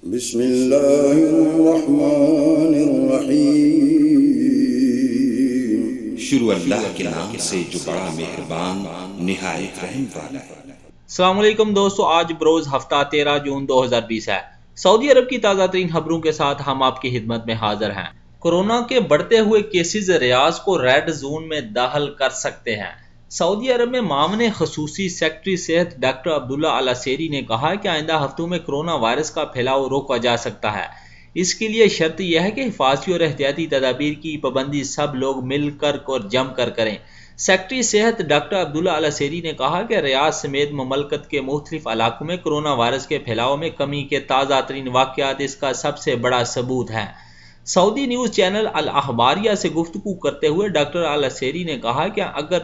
بسم اللہ الرحمن الرحیم۔ شروع اللہ کے نام سے جو بڑا مہربان نہایت رحم والا ہے۔ السلام علیکم دوستو، آج بروز ہفتہ 13 جون 2020 ہے۔ سعودی عرب کی تازہ ترین خبروں کے ساتھ ہم آپ کی خدمت میں حاضر ہیں۔ کورونا کے بڑھتے ہوئے کیسز ریاض کو ریڈ زون میں داخل کر سکتے ہیں۔ سعودی عرب میں معاون خصوصی سیکرٹری صحت ڈاکٹر عبداللہ العسیری نے کہا کہ آئندہ ہفتوں میں کورونا وائرس کا پھیلاؤ روکا جا سکتا ہے۔ اس کے لیے شرط یہ ہے کہ حفاظتی اور احتیاطی تدابیر کی پابندی سب لوگ مل کر اور جم کر کریں۔ سیکرٹری صحت ڈاکٹر عبداللہ العسیری نے کہا کہ ریاض سمیت مملکت کے مختلف علاقوں میں کورونا وائرس کے پھیلاؤ میں کمی کے تازہ ترین واقعات اس کا سب سے بڑا ثبوت ہیں۔ سعودی نیوز چینل الاخباریہ سے گفتگو کرتے ہوئے ڈاکٹر العسیری نے کہا کہ اگر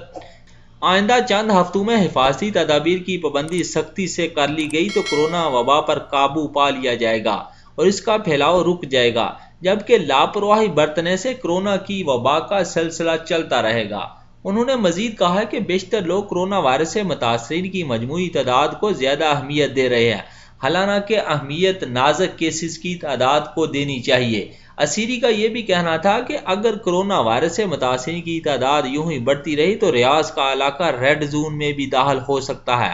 آئندہ چند ہفتوں میں حفاظتی تدابیر کی پابندی سختی سے کر لی گئی تو کورونا وبا پر قابو پا لیا جائے گا اور اس کا پھیلاؤ رک جائے گا، جبکہ لاپرواہی برتنے سے کورونا کی وبا کا سلسلہ چلتا رہے گا۔ انہوں نے مزید کہا کہ بیشتر لوگ کورونا وائرس سے متاثرین کی مجموعی تعداد کو زیادہ اہمیت دے رہے ہیں، حالانکہ اہمیت نازک کیسز کی تعداد کو دینی چاہیے۔ اسیری کا یہ بھی کہنا تھا کہ اگر کورونا وائرس سے متاثرین کی تعداد یوں ہی بڑھتی رہی تو ریاض کا علاقہ ریڈ زون میں بھی داخل ہو سکتا ہے۔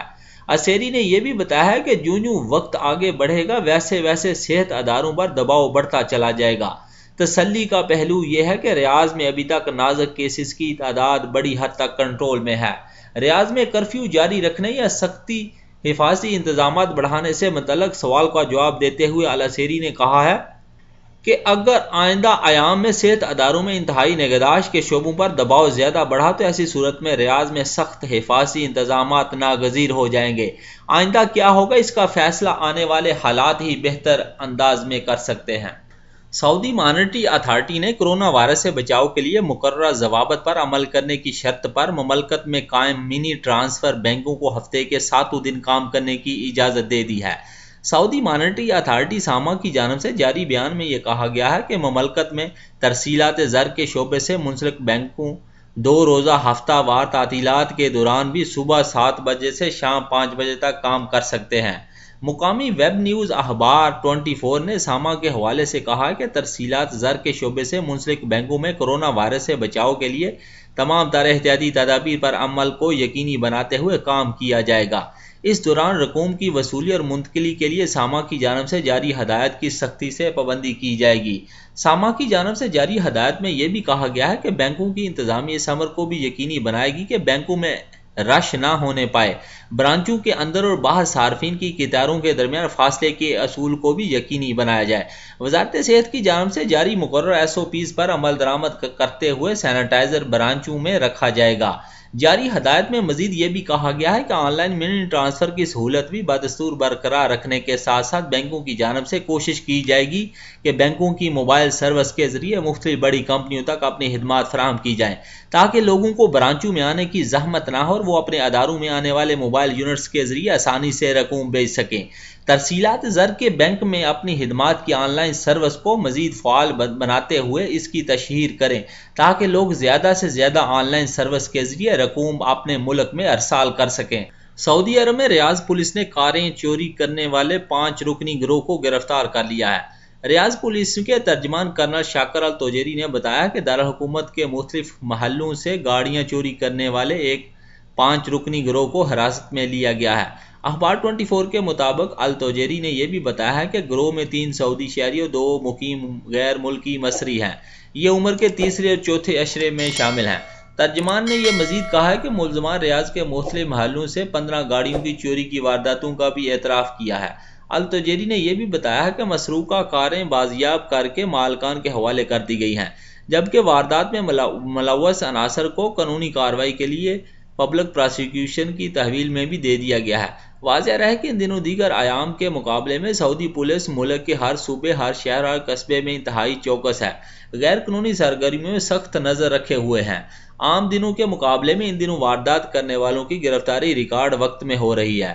اسیری نے یہ بھی بتایا کہ جوں وقت آگے بڑھے گا ویسے ویسے صحت اداروں پر دباؤ بڑھتا چلا جائے گا۔ تسلی کا پہلو یہ ہے کہ ریاض میں ابھی تک نازک کیسز کی تعداد بڑی حد تک کنٹرول میں ہے۔ ریاض میں کرفیو جاری رکھنے یا سختی حفاظتی انتظامات بڑھانے سے متعلق سوال کا جواب دیتے ہوئے العسیری نے کہا ہے کہ اگر آئندہ ایام میں صحت اداروں میں انتہائی نگہداشت کے شعبوں پر دباؤ زیادہ بڑھا تو ایسی صورت میں ریاض میں سخت حفاظتی انتظامات ناگزیر ہو جائیں گے۔ آئندہ کیا ہوگا اس کا فیصلہ آنے والے حالات ہی بہتر انداز میں کر سکتے ہیں۔ سعودی مانیٹری اتھارٹی نے کورونا وائرس سے بچاؤ کے لیے مقررہ ضوابط پر عمل کرنے کی شرط پر مملکت میں قائم منی ٹرانسفر بینکوں کو ہفتے کے 7 دن کام کرنے کی اجازت دے دی ہے۔ سعودی مانیٹری اتھارٹی ساما کی جانب سے جاری بیان میں یہ کہا گیا ہے کہ مملکت میں ترسیلات زر کے شعبے سے منسلک بینکوں 2 روزہ ہفتہ وار تعطیلات کے دوران بھی صبح 7 بجے سے شام 5 بجے تک کام کر سکتے ہیں۔ مقامی ویب نیوز اخبار 24 نے ساما کے حوالے سے کہا کہ ترسیلات زر کے شعبے سے منسلک بینکوں میں کورونا وائرس سے بچاؤ کے لیے تمام تر احتیاطی تدابیر پر عمل کو یقینی بناتے ہوئے کام کیا جائے گا۔ اس دوران رقوم کی وصولی اور منتقلی کے لیے ساما کی جانب سے جاری ہدایت کی سختی سے پابندی کی جائے گی۔ ساما کی جانب سے جاری ہدایت میں یہ بھی کہا گیا ہے کہ بینکوں کی انتظامی اس امر کو بھی یقینی بنائے گی کہ بینکوں میں رش نہ ہونے پائے، برانچوں کے اندر اور باہر صارفین کی قطاروں کے درمیان فاصلے کے اصول کو بھی یقینی بنایا جائے۔ وزارت صحت کی جانب سے جاری مقررہ SOPs پر عمل درآمد کرتے ہوئے سینیٹائزر برانچوں میں رکھا جائے گا۔ جاری ہدایت میں مزید یہ بھی کہا گیا ہے کہ آن لائن منی ٹرانسفر کی سہولت بھی بدستور برقرار رکھنے کے ساتھ ساتھ بینکوں کی جانب سے کوشش کی جائے گی کہ بینکوں کی موبائل سروس کے ذریعے مختلف بڑی کمپنیوں تک اپنی خدمات فراہم کی جائیں تاکہ لوگوں کو برانچوں میں آنے کی زحمت نہ ہو اور وہ اپنے اداروں میں آنے والے موبائل یونٹس کے ذریعے آسانی سے رقوم بھیج سکیں۔ ترسیلات زر کے بینک میں اپنی خدمات کی آن لائن سروس کو مزید فعال بناتے ہوئے اس کی تشہیر کریں تاکہ لوگ زیادہ سے زیادہ آن لائن سروس کے ذریعے رقوم اپنے ملک میں ارسال کر سکیں۔ سعودی عرب میں ریاض پولیس نے کاریں چوری کرنے والے 5 رکنی گروہ کو گرفتار کر لیا ہے۔ ریاض پولیس کے ترجمان کرنل شاکر التوجیری نے بتایا کہ دارالحکومت کے مختلف محلوں سے گاڑیاں چوری کرنے والے ایک 5 رکنی گروہ کو حراست میں لیا گیا ہے۔ اخبار 24 کے مطابق التوجیری نے یہ بھی بتایا ہے کہ گروہ میں 3 سعودی شہری اور 2 مقیم غیر ملکی مصری ہیں۔ یہ عمر کے تیسرے اور چوتھے عشرے میں شامل ہیں۔ ترجمان نے یہ مزید کہا ہے کہ ملزمان ریاض کے مختلف محلوں سے 15 گاڑیوں کی چوری کی وارداتوں کا بھی اعتراف کیا ہے۔ التوجیری نے یہ بھی بتایا ہے کہ مسروقہ کاریں بازیاب کر کے مالکان کے حوالے کر دی گئی ہیں، جبکہ واردات میں ملوث عناصر کو قانونی کارروائی کے لیے پبلک پراسیکیوشن کی تحویل میں بھی دے دیا گیا ہے۔ واضح رہے کہ ان دنوں دیگر ایام کے مقابلے میں سعودی پولیس ملک کے ہر صوبے، ہر شہر اور قصبے میں انتہائی چوکس ہے، غیر قانونی سرگرمیوں میں سخت نظر رکھے ہوئے ہیں۔ عام دنوں کے مقابلے میں ان دنوں واردات کرنے والوں کی گرفتاری ریکارڈ وقت میں ہو رہی ہے۔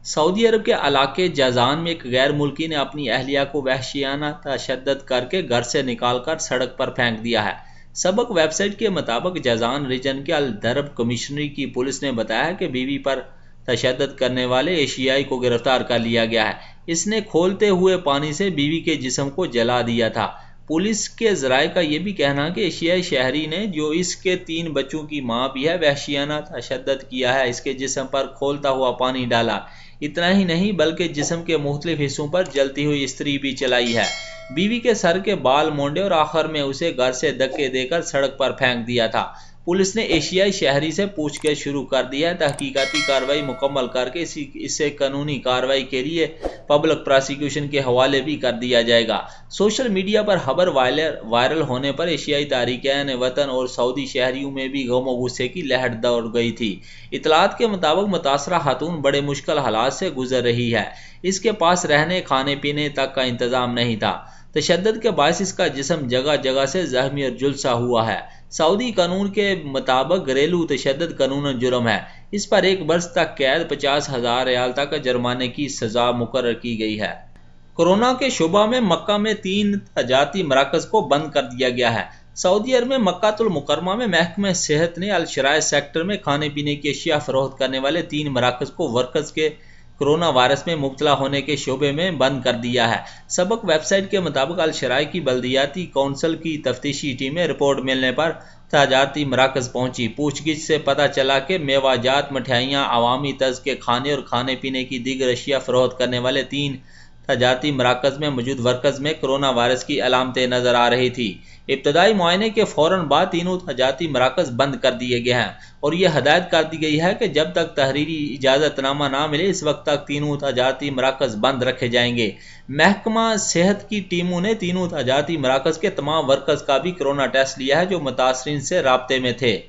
سعودی عرب کے علاقے جازان میں ایک غیر ملکی نے اپنی اہلیہ کو وحشیانہ تشدد کر کے گھر سے نکال کر سڑک پر پھینک دیا ہے۔ سبق ویب سائٹ کے مطابق جازان ریجن کے الدرب کمشنری کی پولیس نے بتایا کہ بیوی پر تشدد کرنے والے ایشیائی کو گرفتار کر لیا گیا ہے۔ اس نے کھولتے ہوئے پانی سے بیوی کے جسم کو جلا دیا تھا۔ پولیس کے ذرائع کا یہ بھی کہنا کہ ایشیائی شہری نے، جو اس کے 3 بچوں کی ماں بھی ہے، وحشیانہ تشدد کیا ہے، اس کے جسم پر کھولتا ہوا پانی ڈالا۔ اتنا ہی نہیں بلکہ جسم کے مختلف حصوں پر جلتی ہوئی استری بھی چلائی ہے۔ بیوی کے سر کے بال مونڈے اور آخر میں اسے گھر سے دھکے دے کر سڑک پر پھینک دیا تھا۔ پولیس نے ایشیائی شہری سے پوچھ گچھ شروع کر دی ہے۔ تحقیقاتی کارروائی مکمل کر کے اسے قانونی کارروائی کے لیے پبلک پراسیکیوشن کے حوالے بھی کر دیا جائے گا۔ سوشل میڈیا پر خبر وائرل ہونے پر ایشیائی تارکین وطن اور سعودی شہریوں میں بھی غم و غصے کی لہر دوڑ گئی تھی۔ اطلاعات کے مطابق متاثرہ خاتون بڑے مشکل حالات سے گزر رہی ہے۔ اس کے پاس رہنے کھانے پینے تک کا انتظام نہیں تھا۔ تشدد کے باعث اس کا جسم جگہ جگہ سے زخمی اور جلسہ ہوا ہے۔ سعودی قانون کے مطابق گھریلو تشدد قانوناً جرم ہے۔ اس پر 1 برس تک قید، 50,000 ریال تک جرمانے کی سزا مقرر کی گئی ہے۔ کورونا کے شعبہ میں مکہ میں 3 تجارتی مراکز کو بند کر دیا گیا ہے۔ سعودی عرب میں مکہ المکرمہ میں محکمہ صحت نے الشرائع سیکٹر میں کھانے پینے کی اشیاء فروخت کرنے والے 3 مراکز کو ورکرز کے کرونا وائرس میں مبتلا ہونے کے شعبے میں بند کر دیا ہے۔ سبق ویب سائٹ کے مطابق الشرائع کی بلدیاتی کونسل کی تفتیشی ٹیمیں رپورٹ ملنے پر تجارتی مراکز پہنچی۔ پوچھ گچھ سے پتہ چلا کہ میوہ جات، مٹھائیاں، عوامی طرز کے کھانے اور کھانے پینے کی دیگر اشیاء فروخت کرنے والے 3 تجارتی مراکز میں موجود ورکرز میں کرونا وائرس کی علامتیں نظر آ رہی تھی۔ ابتدائی معائنے کے فوراً بعد تینوں تجارتی مراکز بند کر دیے گئے ہیں اور یہ ہدایت کر دی گئی ہے کہ جب تک تحریری اجازت نامہ نہ ملے اس وقت تک تینوں تجارتی مراکز بند رکھے جائیں گے۔ محکمہ صحت کی ٹیموں نے تینوں تجارتی مراکز کے تمام ورکرز کا بھی کرونا ٹیسٹ لیا ہے جو متاثرین سے رابطے میں تھے۔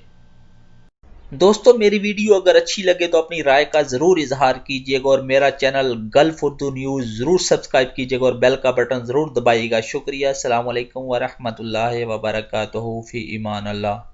دوستو، میری ویڈیو اگر اچھی لگے تو اپنی رائے کا ضرور اظہار کیجیے گا اور میرا چینل گلف اردو نیوز ضرور سبسکرائب کیجیے گا اور بیل کا بٹن ضرور دبائیے گا۔ شکریہ۔ السلام علیکم ورحمۃ اللہ وبرکاتہ۔ فی امان اللہ۔